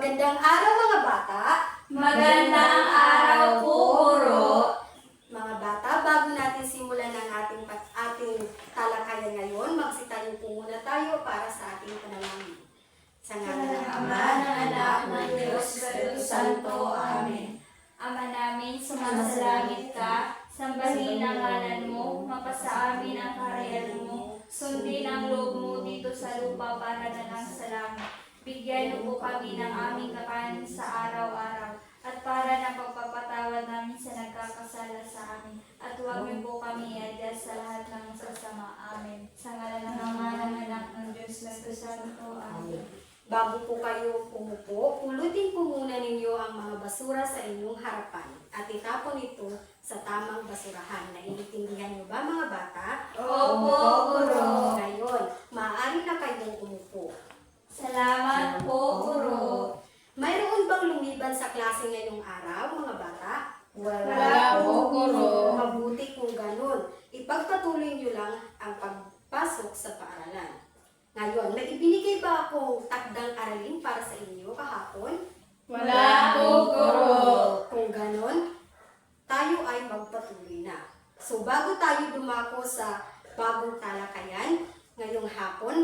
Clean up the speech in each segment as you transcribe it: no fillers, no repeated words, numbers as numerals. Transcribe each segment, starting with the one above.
Magandang araw mga bata! Magandang araw po, Guro. Mga bata, bago natin simulan ang ating talakayan ngayon, magsitayo po muna tayo para sa ating panalangin. Sa ngalan ng Ama, ng Anak, ng Diyos, Espiritu Santo. Amen. Ama namin, sumasalangit ka, sambahin ang ngalan mo, mapasa amin ang kaharian mo, sundin ang loob mo dito sa lupa para na lang sa langit. Bigyan mo po kami ng aming kakanin sa araw-araw, at para na pagpapatawad namin sa nagkakasala sa amin. At huwag niyo po kami iadyas sa lahat ng masasama. Amen. Sa ngalan ng Ama, ng Anak, ng Diyos, Espiritu Santo. Amen. Bago po kayo umupo, pulutin po muna ninyo ang mga basura sa inyong harapan at itapon ito sa tamang basurahan. Naiintindihan niyo ba mga bata? Opo, Guro. Ngayon, maaari na kayong umupo. Salamat po, Guro. Mayroon bang lumiban sa klase ngayong araw, mga bata? Wala po, Guro. Mabuti kung ganun. Ipagpatuloy niyo lang ang pagpasok sa paaralan. Ngayon, may ibinigay ba akong takdang aralin para sa inyo kahapon? Wala po, Guro. Kung ganun, tayo ay magpatuloy na. So, bago tayo dumako sa bagong talakayan, ngayong hapon,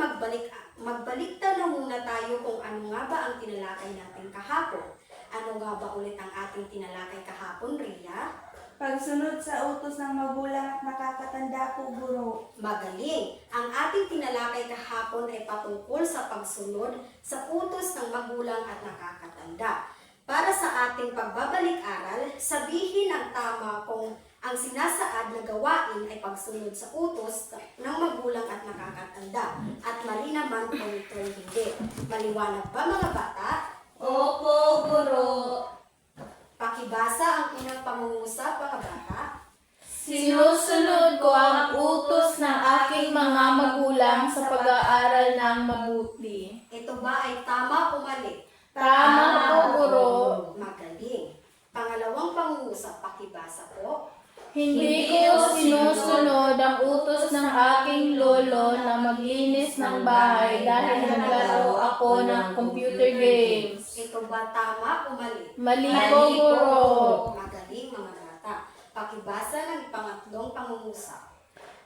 magbaliktad na muna tayo kung ano nga ba ang tinalakay natin kahapon. Ano nga ba ulit ang ating tinalakay kahapon, Rhea? Pagsunod sa utos ng magulang at nakakatanda po, Guro. Magaling! Ang ating tinalakay kahapon ay patungkol sa pagsunod sa utos ng magulang at nakakatanda. Para sa ating pagbabalik-aral, sabihin ang tama kung ang sinasaad na gawain ay pagsunod sa utos ng magulang at nakakatanda. At mali naman kung ito'y hindi. Maliwanag ba mga bata? Opo, Guro. Pakibasa ang unang pangungusap mga bata. Sinusunod ko ang utos ng aking mga magulang sa pag-aaral ng mabuti. Ito ba ay tama o mali? Tama po, Guro. Magaling. Pangalawang pangungusap, pakibasa po. Hindi ko sinusunod ang utos ng aking lolo na maglinis ng bahay dahil naglaro ako ng computer games. Ito ba tama o mali? Mali po, Guro. Magaling mga bata. Pakibasa ng pangatlong pangungusap.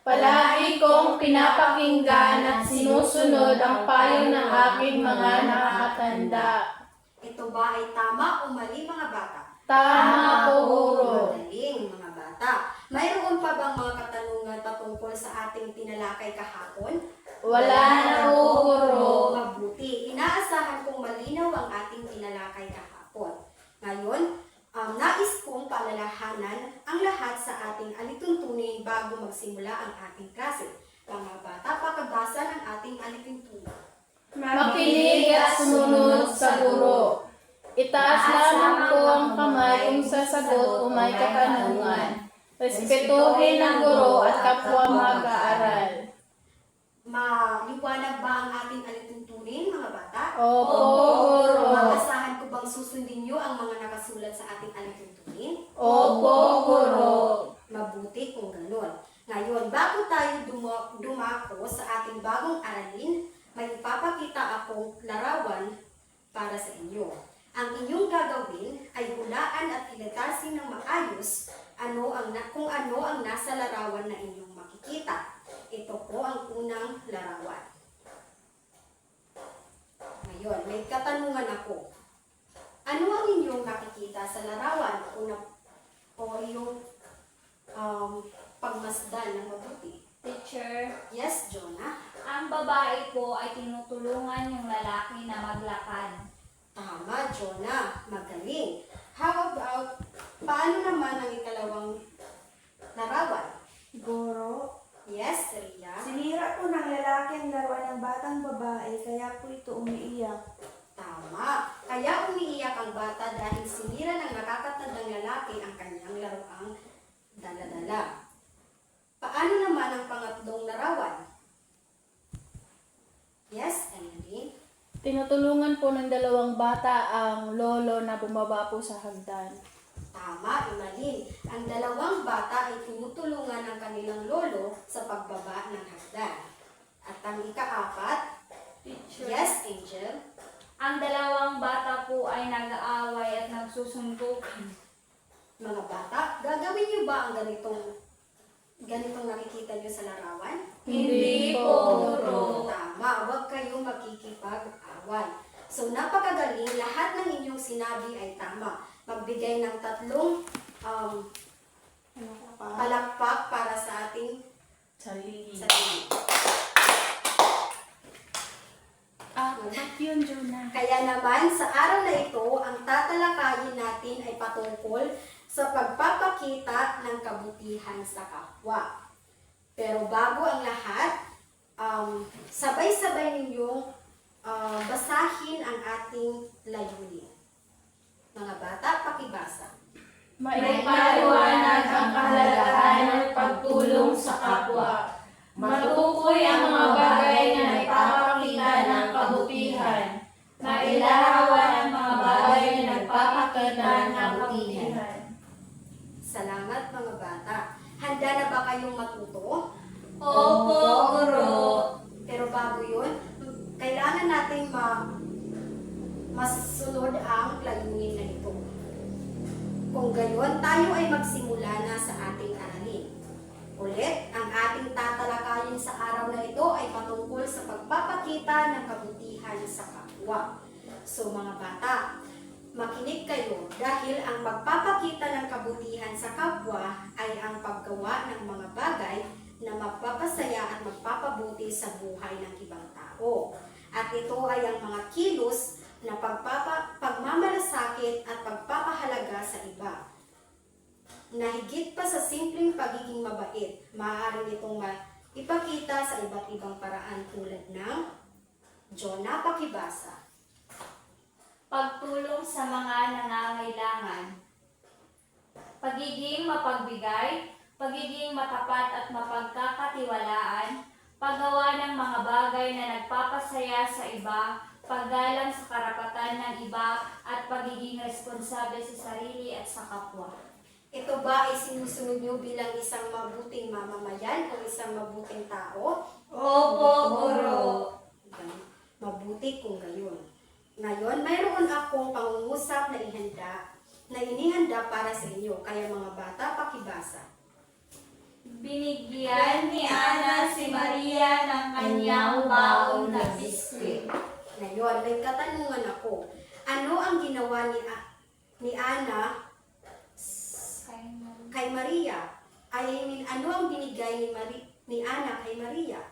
Palagi kong pinapakinggan at sinusunod ang payo ng aking mga nakakatanda. Ito ba ay tama o mali mga bata? Tama po, Guro. Magaling mga bata. Mayroon pa bang mga katanungan patungkol sa ating tinalakay kahapon? Wala na po, Guro. Mabuti. Inaasahan kong malinaw ang ating tinalakay kahapon. Ngayon, nais kong paalalahanan ang lahat sa ating alituntunin bago magsimula ang ating klase. Mga bata, pakabasa ng ating alituntunin. Makinig at sumunod sa guro. Itaas lamang po ang kamay kung sasagot o may katanungan. Respetuhin ang guro at kapwa mag-aaral. Maliwanag ba ang ating alituntunin, mga bata? Opo, Guro. Maasahan ko bang susundin niyo ang mga nakasulat sa ating alituntunin? Opo, Guro. Mabuti kung ganun. Ngayon, bago tayo dumako sa ating bagong aralin, may ipapakita akong larawan para sa inyo. Ang inyong gagawin ay hulaan at ilitasin ng maayos kung ano ang nasa larawan na inyong makikita. Ito po ang unang larawan. Ngayon, may katanungan ako. Ano ang inyong nakikita sa larawan? O yung pagmasdan ng mabuti? Teacher, Yes, Jonah? ang babae po ay tinutulungan yung lalaki na maglakad. Tama, Jonah. Magaling. How about, paano naman ang ikalawang larawan? Guro, Yes, Ria? sinira po ng lalaki ang laruan ng batang babae, kaya po ito umiiyak. Tama. Kaya umiiyak ang bata dahil sinira ng nakakatandang lalaki ang kanyang laruang dala-dala. Paano naman ang pangatlong larawan? Yes, Emily? Tinutulungan po ng dalawang bata ang lolo na bumaba po sa hagdan. Tama, Imalin. Ang dalawang bata ay tinutulungan ng kanilang lolo sa pagbaba ng hagdan. At ang ikaapat, Teacher, yes, Angel? Ang dalawang bata po ay nag-aaway at nagsusuntukan. Mga bata, gagawin niyo ba ang ganitong nakikita niyo sa larawan? Hindi po, Guro. Tama, huwag kayong makikipag-away. So, napakagaling. Lahat ng inyong sinabi ay tama. Magbigay ng tatlong palakpak para sa ating Sarili. sarili. Yun, Jonah. Kaya naman, sa araw na ito, ang tatalakayin natin ay patungkol sa pagpapakita ng kabutihan sa kapwa. Pero bago ang lahat, sabay-sabay ninyong basahin ang ating layunin. Mga bata, pakibasa. Maipaliwanag ang kahalagahan ng pagtulong sa kapwa. Matukoy ang mga bagay na nagpapakita ng kabutihan. Mailawan ang mga bagay na nagpapakita ng kabutihan. Salamat mga bata. Handa na ba kayong matuto? Opo, Guro. Pero bago yun, kailangan nating masunod ang layunin na ito. Kung gayon, tayo ay magsimula na sa ating aralin. Ulit, ang ating tatalakayin sa araw na ito ay patungkol sa pagpapakita ng kabutihan sa kapwa. So mga bata, makinig kayo dahil ang pagpapakita ng kabutihan sa kapwa ay ang paggawa ng mga bagay na magpapasaya at magpapabuti sa buhay ng ibang tao. At ito ay ang mga kilos na pagmamalasakit at pagpapahalaga sa iba. Na higit pa sa simpleng pagiging mabait, maaaring itong ipakita sa iba't ibang paraan tulad ng Jonah, pakibasa. Pagtulong sa mga nangangailangan. Pagiging mapagbigay, pagiging matapat at mapagkakatiwalaan, paggawa ng mga bagay na nagpapasaya sa iba, paggalang sa karapatan ng iba, at pagiging responsable sa sarili at sa kapwa. Ito ba ay sinusunod niyo bilang isang mabuting mamamayan o isang mabuting tao? Opo, Guro. Mabuti kung gayon. Ngayon, mayroon akong pangungusap na inihanda para sa inyo. Kaya mga bata, pakibasa. Binigyan ni Ana si Maria ng kanyang baon na biskwit. Ngayon, may katanungan ako. Ano ang ginawa ni Ana kay Maria? Ano ang binigay ni Ana kay Maria?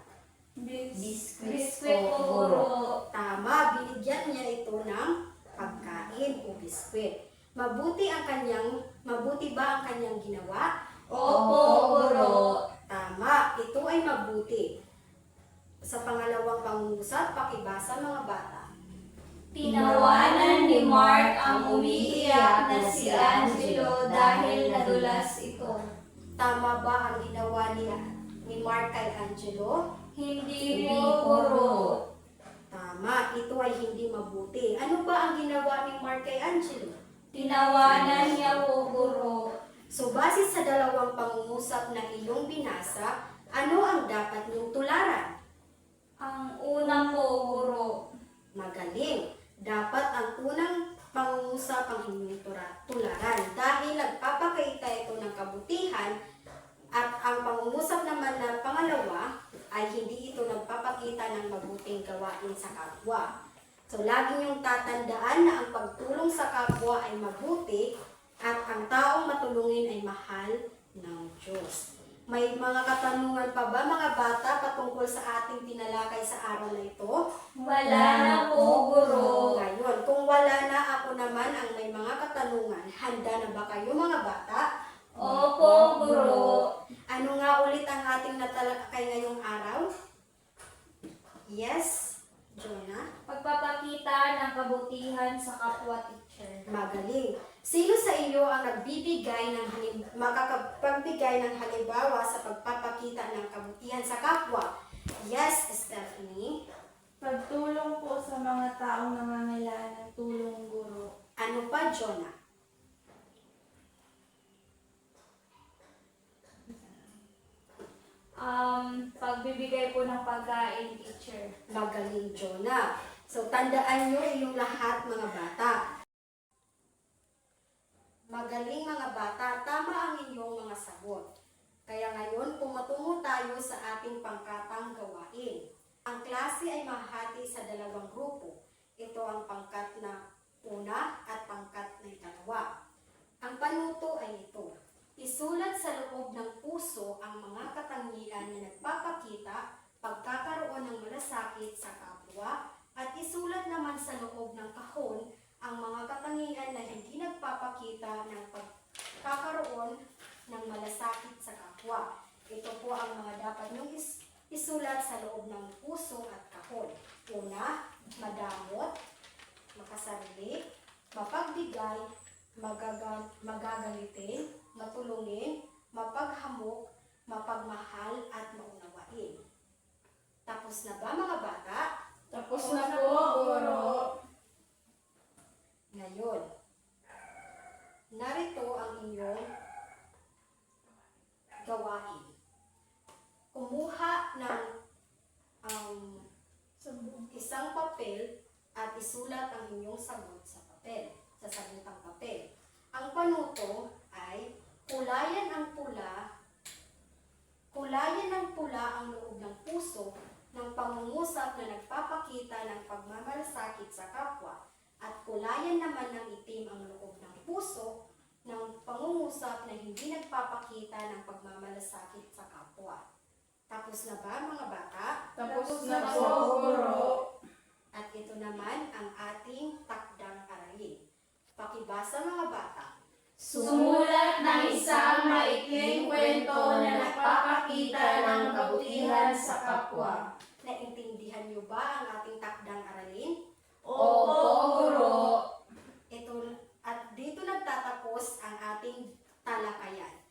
Biskwit po, Guro. Tama, binigyan niya ito ng pagkain o biskwit. Mabuti ba ang kanyang ginawa? Opo, Guro. Tama, ito ay mabuti. Sa pangalawang pangungusap, pakibasa mga bata. Tinawanan ni Mark ang umiiyak na si Angelo dahil nadulas ito. Tama ba ang ginawa ni Mark kay Angelo? Hindi po, Guro. Tama, ito ay hindi mabuti. Ano ba ang ginawa ni Mark kay Angelo? Tinawanan niya po, Guro. So, base sa dalawang pangungusap na iyong binasa, ano ang dapat niyong tularan? Ang una po, Guro. Magaling. Dapat ang unang pangungusap ang inyong tularan dahil nagpapakita ito ng kabutihan at ang pangungusap naman na pangalawa ay hindi ito nagpapakita ng mabuting gawain sa kapwa. So, lagi niyong tatandaan na ang pagtulong sa kapwa ay mabuti at ang taong matulungin ay mahal ng Diyos. May mga katanungan pa ba mga bata patungkol sa ating tinalakay sa araw na ito? Wala na po, Guro. Ngayon, kung wala na, ako naman ang may mga katanungan. Handa na ba kayo mga bata? Opo, Guro. Ano nga ulit ang ating natalakay ngayong araw? Yes, Jonah? Pagpapakita ng kabutihan sa kapwa, teacher. Magaling. Sino sa iyo ang makapagbigay ng halimbawa sa pagpapakita ng kabutihan sa kapwa? Yes, Stephanie. Pagtulong po sa mga taong nangangailangan ng tulong, Guro. Ano pa, Jonah? Pagbibigay po ng pagkain, teacher. Magaling, Jonah. So, tandaan nyo inyong lahat mga bata. Magaling mga bata, tama ang inyong mga sagot. Kaya ngayon, pumatungo tayo sa ating pangkatang gawain. Ang klase ay mahati sa dalawang grupo. Ito ang pangkat na una at pangkat na ikalawa. Ang panuto ay ito. Isulat sa loob ng puso ang mga katangian na nagpapakita pagkakaroon ng malasakit sa kapwa at isulat naman sa loob ng kahon ang mga katangian na hindi nagpapakita ng pagkakaroon ng malasakit sa kapwa. Ito po ang mga dapat niyong isulat sa loob ng puso at kahon. Una, madamot, makasarili, mapagbigay, magagalitin, matulungin, mapaghamok, mapagmahal at maunawain. Tapos na ba mga bata? Tapos na po, Guro. Ngayon, narito ang inyong gawain. Kumuha ng isang papel at isulat ang inyong sagot sa papel, sa sagutang papel. Ang panuto ay kulayan ng pula ang loob ng puso ng pangungusap na nagpapakita ng pagmamalasakit sa kapwa at kulayan naman ng itim ang loob ng puso ng pangungusap na hindi nagpapakita ng pagmamalasakit sa kapwa. Tapos na ba mga bata? Tapos na po, Guro. At ito naman ang ating takdang aralin. Pakibasa mga bata. Sumulat ng isang maikling kwento na nagpapakita ng kabutihan sa kapwa. Naintindihan niyo ba ang ating takdang aralin? Opo, Guro. Ito, at dito nagtatapos ang ating talakayan.